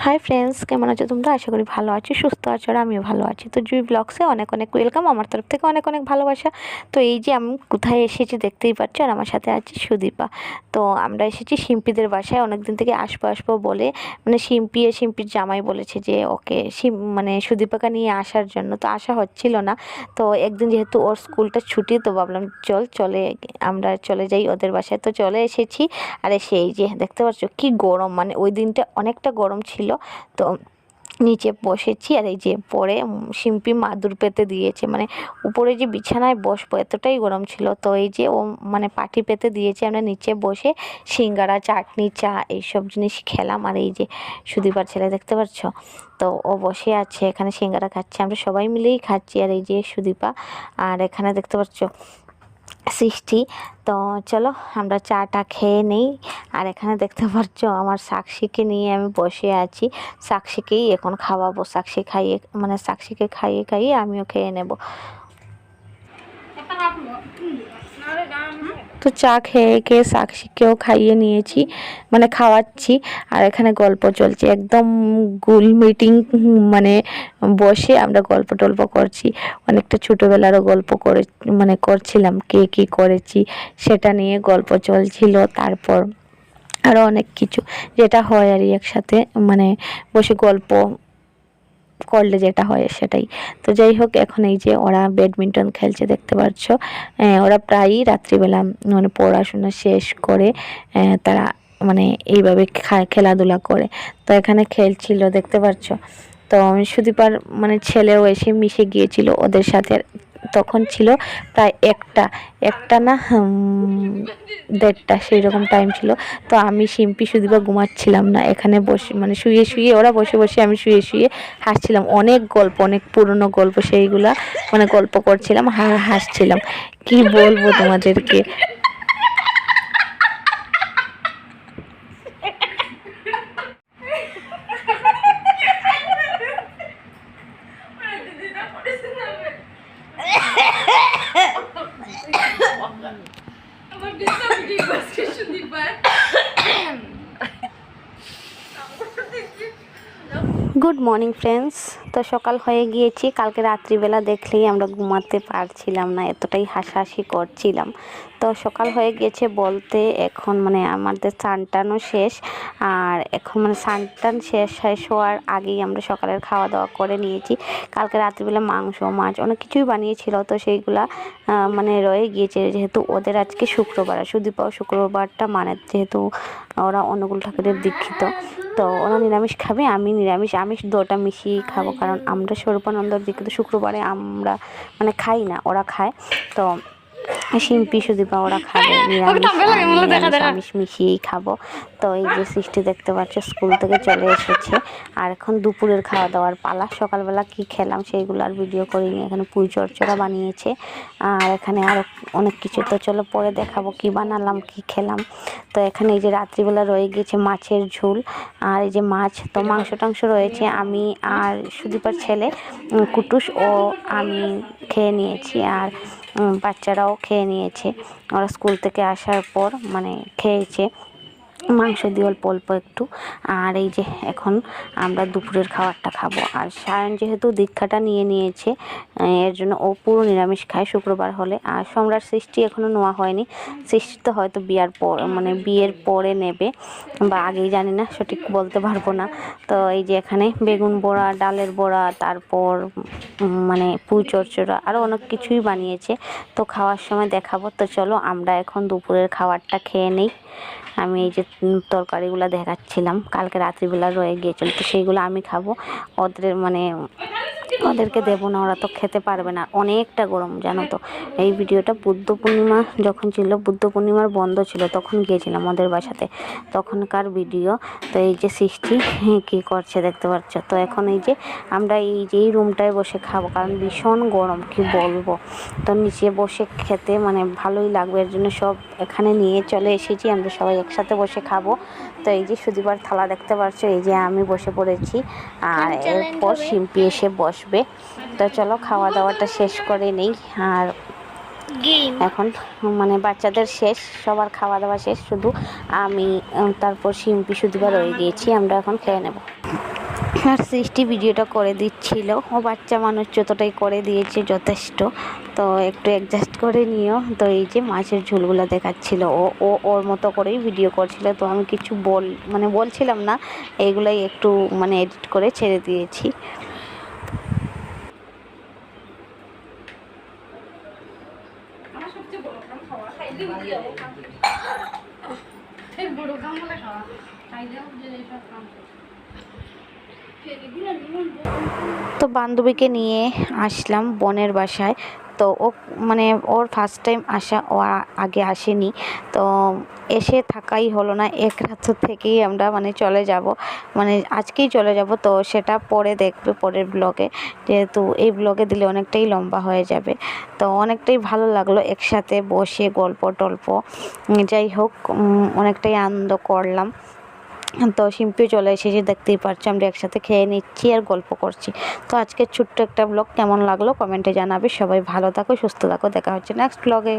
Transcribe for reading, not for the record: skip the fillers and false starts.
Hi friends, কেমন আছো তোমরা? আশা করি ভালো আছি, সুস্থ আছো, আর আমিও ভালো আছি। তো জুই ব্লগসে অনেক অনেক ওয়েলকাম, আমার তরফ থেকে অনেক অনেক ভালোবাসা। তো এই যে আমি কোথায় এসেছি দেখতেই পাচ্ছ, আর আমার সাথে আছি সুদীপা। তো আমরা এসেছি শিম্পীদের বাসায়, অনেক দিন থেকে আসবো বলে, মানে শিম্পীর জামাই বলেছে যে ওকে মানে সুদীপাকে নিয়ে আসার জন্য। তো আসা হচ্ছিল না। তো একদিন যেহেতু ওর স্কুলটা ছুটি, তো ভাবলাম আমরা চলে যাই ওদের বাসায়। তো চলে এসেছি। আর এসে এই যে দেখতে পাচ্ছ কি গরম, মানে ওই দিনটা অনেকটা গরম ছিল। তো নিচে বসেছি, আর এই যে পরে শিম্পি মাদুর পেতে দিয়েছে, মানে উপরে যে বিছানায় বসবো এতটাই গরম ছিল। তো এই যে ও মানে পাটি পেতে দিয়েছে, আমরা নিচে বসে সিঙ্গারা, চাটনি, চা এইসব জিনিস খেলাম। আর এই যে সুদীপার ছেলে দেখতে পাচ্ছ, তো ও বসে আছে এখানে সিঙ্গারা খাচ্ছে, আমরা সবাই মিলেই খাচ্ছি। আর এই যে সুদীপা, আর এখানে দেখতে পাচ্ছ সৃষ্টি। তো চলো আমরা চাটা খেয়ে নেই। আর এখানে দেখতে পাচ্ছ আমার সাক্ষীকে নিয়ে আমি বসে আছি, সাক্ষীকেই এখন খাওয়াবো। সাক্ষীকে খাইয়ে আমিও খেয়ে নেব। তো চা খেয়ে সাক্ষীকেও খাইয়ে নিয়েছি, মানে খাওয়াচ্ছি। আর এখানে গল্প চলছে, একদম গুল মিটিং, মানে বসে আমরা গল্প টল্প করছি। অনেকটা ছোটোবেলারও গল্প করছিলাম, কে কী করেছি সেটা নিয়ে গল্প চলছিল। তারপর আরও অনেক কিছু যেটা হয় আর একসাথে, মানে বসে গল্প করলে যেটা হয় সেটাই। তো যাই হোক, এখন এই যে ওরা ব্যাডমিন্টন খেলছে দেখতে পাচ্ছ। ওরা প্রায়ই রাত্রিবেলা মানে পড়াশোনা শেষ করে তারা মানে এইভাবে খেলাধুলা করে। তো এখানে খেলছিল দেখতে পাচ্ছ। তো সুদীপার মানে ছেলেও এসে মিশে গিয়েছিল ওদের সাথে। তখন ছিল প্রায় একটা না 1:30 সেই রকম টাইম ছিল। তো আমি শিম্পি সুদীপা ঘুমাচ্ছিলাম না, এখানে বসে মানে শুয়ে ওরা বসে আমি শুয়ে হাসছিলাম। অনেক গল্প, অনেক পুরনো গল্প, সেইগুলা মানে গল্প করছিলাম, হাসছিলাম। কি বলবো তোমাদেরকে। Good morning friends. তো সকাল হয়ে গিয়েছি, কালকে রাত্রিবেলা দেখলেই আমরা ঘুমাতে পারছিলাম না, এতটাই হাসাহাসি করছিলাম। তো সকাল হয়ে গিয়েছে বলতে এখন মানে আমাদের স্নান শেষ। আর এখন মানে স্নান শেষ হওয়ার আগেই আমরা সকালের খাওয়া দাওয়া করে নিয়েছি। কালকে রাত্রিবেলা মাংস, মাছ অনেক কিছুই বানিয়েছিল, তো সেইগুলা মানে রয়ে গিয়েছে। যেহেতু ওদের আজকে শুক্রবার, সুদীপাও শুক্রবারটা মানে, যেহেতু ওরা অনুকূল ঠাকুরের দীক্ষিত, তো ওরা নিরামিষ খাবে, আমি নিরামিষ আমিষ দুটোটা মিশিয়েই খাবো। কারণ আমরা স্বরূপানন্দর দীক্ষিত, শুক্রবারে আমরা মানে খাই না, ওরা খায়। তো শিম্পি সুদীপা ওরা খাবে নিরামিষ আমিষ মিশিয়েই খাবো। তো এই যে সৃষ্টি দেখতে পাচ্ছ স্কুল থেকে চলে এসেছে, আর এখন দুপুরের খাওয়া দাওয়ার পালা। সকালবেলা কি খেলাম সেইগুলো আর ভিডিও করিনি। এখানে পুঁই চচ্চড়া বানিয়েছে, আর এখানে আরও অনেক কিছু। তো চলো পরে দেখাবো কি বানালাম, কি খেলাম। তো এখানে এই যে রাত্রিবেলা রয়ে গিয়েছে মাছের ঝোল, আর এই যে মাছ, তো মাংস টাংস রয়েছে। আমি আর সুদীপার ছেলে কুটুস ও আমি খেয়ে নিয়েছি, আর বাচ্চারাও খেয়ে নিয়েছে। ওরা স্কুল থেকে আসার পর মানে খেয়েছে মাংস দিয়ে অল্প অল্প একটু। আর এই যে এখন আমরা দুপুরের খাবারটা খাবো। আর সায়ন যেহেতু দীক্ষাটা নিয়েছে, এর জন্য ও পুরো নিরামিষ খায় শুক্রবার হলে। আর সম্রাট সৃষ্টি এখনও নেওয়া হয়নি, সৃষ্টি তো হয়তো বিয়ের পরে নেবে, বা আগেই জানি না, সঠিক বলতে পারবো না। তো এই যে এখানে বেগুন বড়া, ডালের বড়া, তারপর মানে পুঁই চচ্চড়া, আরও অনেক কিছুই বানিয়েছে। তো খাওয়ার সময় দেখাবো। তো চলো আমরা এখন দুপুরের খাবারটা খেয়ে নিই। আমি এই যে তরকারিগুলো দেখাচ্ছিলাম, কালকে রাত্রিবেলা রয়ে গিয়েছিল, তো সেইগুলো আমি খাবো। ওদেরকে দেবো না, ওরা তো খেতে পারবে না, অনেকটা গরম জানো তো। এই ভিডিওটা বুদ্ধ পূর্ণিমা যখন ছিল, বুদ্ধ পূর্ণিমার বন্ধ ছিল, তখন গিয়েছিলাম ওদের বাসাতে, তখনকার ভিডিও। তো এই যে সৃষ্টি কী করছে দেখতে পাচ্ছ। তো এখন এই যে আমরা এই রুমটায় বসে খাবো, কারণ ভীষণ গরম কি বলবো। তো নিচে বসে খেতে মানে ভালোই লাগবে, এর জন্য সব এখানে নিয়ে চলে এসেছি, আমরা সবাই একসাথে বসে খাবো। তো এই যে সুদীপার থালা দেখতে পাচ্ছ, এই যে আমি বসে পড়েছি, আর এরপর শিম্পি এসে বসবে। তো চলো খাওয়া দাওয়াটা শেষ করে নেই। আর এখন মানে বাচ্চাদের শেষ, সবার খাওয়া দাওয়া শেষ, শুধু আমি তারপর শিম্পি সুদীপা রয়ে গিয়েছি, আমরা এখন খেয়ে নেব। আর সৃষ্টি ভিডিওটা করে দিচ্ছিল, ও বাচ্চা মানুষ যতটাই করে দিয়েছে যথেষ্ট, তো একটু অ্যাডজাস্ট করে নিও। তো এই যে মাছের ঝোলগুলো দেখাচ্ছিল, ও ও ওর মতো করেই ভিডিও করছিল, তো আমি কিছু বলছিলাম না, এইগুলাই একটু এডিট করে ছেড়ে দিয়েছি। তো বান্ধবীকে নিয়ে আসলাম বোনের বাসায়। তো ও ওর ফার্স্ট টাইম আসা, ও আগে আসেনি, তো এসে থাকাই হলো না। এক রাত থেকেই আমরা চলে যাব, আজকেই চলে যাব। তো সেটা পরে দেখবে পরের ব্লগে, যেহেতু এই ব্লগে দিলে অনেকটাই লম্বা হয়ে যাবে। তো অনেকটাই ভালো লাগলো একসাথে বসে গল্প টল্প, যাই হোক অনেকটাই আনন্দ করলাম। তো শিম্পিও চলে এসেছে, দেখতেই পাচ্ছ আমরা একসাথে খেয়ে নিচ্ছি আর গল্প করছি। তো আজকের ছোট্ট একটা ব্লগ কেমন লাগলো কমেন্টে জানাবে। সবাই ভালো থাকো, সুস্থ থাকো, দেখা হচ্ছে নেক্সট ব্লগে।